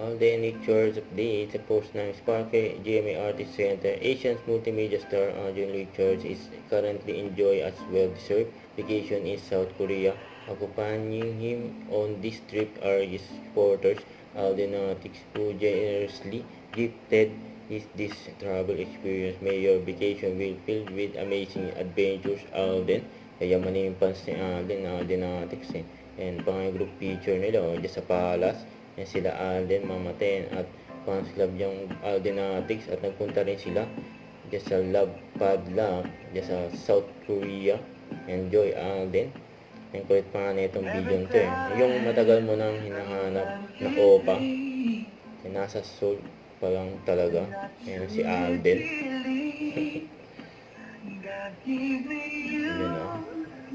Alden Lectures Update sa post ng Sparker GMA Artist Center. Asian's multimedia star Alden Lectures is currently enjoy as well-deserved vacation in South Korea. Accompanying him on this trip are his supporters, Aldenatics, who generously gifted this travel experience. May your vacation will filled with amazing adventures, Alden. Kaya manin yung fans ni Aldenatics eh. And pang group picture nila, dyan sa palace. Yan sila Alden, Mama Ten at fans club yung Aldenatics at nagpunta rin sila dyan sa Love Padlock dyan sa South Korea. Enjoy Alden. Yung kulit pa nga na itong video nito eh. Yung matagal mo nang hinahanap na opa. Nasa Seoul pa lang talaga. Yan si Alden. Yan o.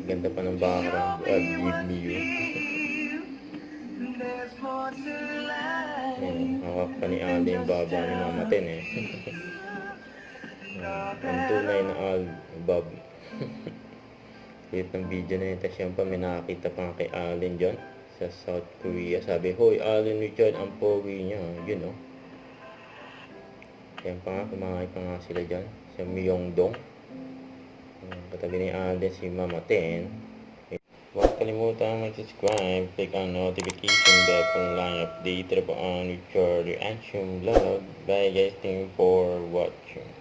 Ganda pa ng background. Give me you. Hawak pa ni Alden yung baba ni Mama Ten eh. Ang tunay na Bob. Hit ng video na ito. Siyempre may nakakita pa kay Alden dyan sa South Korea. Sabi, hoy Alden Richard, ang pogi niya. Yun o. Yan pa nga, kumakay pa nga sila dyan. Sa Myeongdong. Katabi ni Alden si Mama Ten. Huwag kalimutan mag-subscribe, click ang notification bell kung lang update po ang Richard Reaction Vlog. Bye guys, thank you for watching.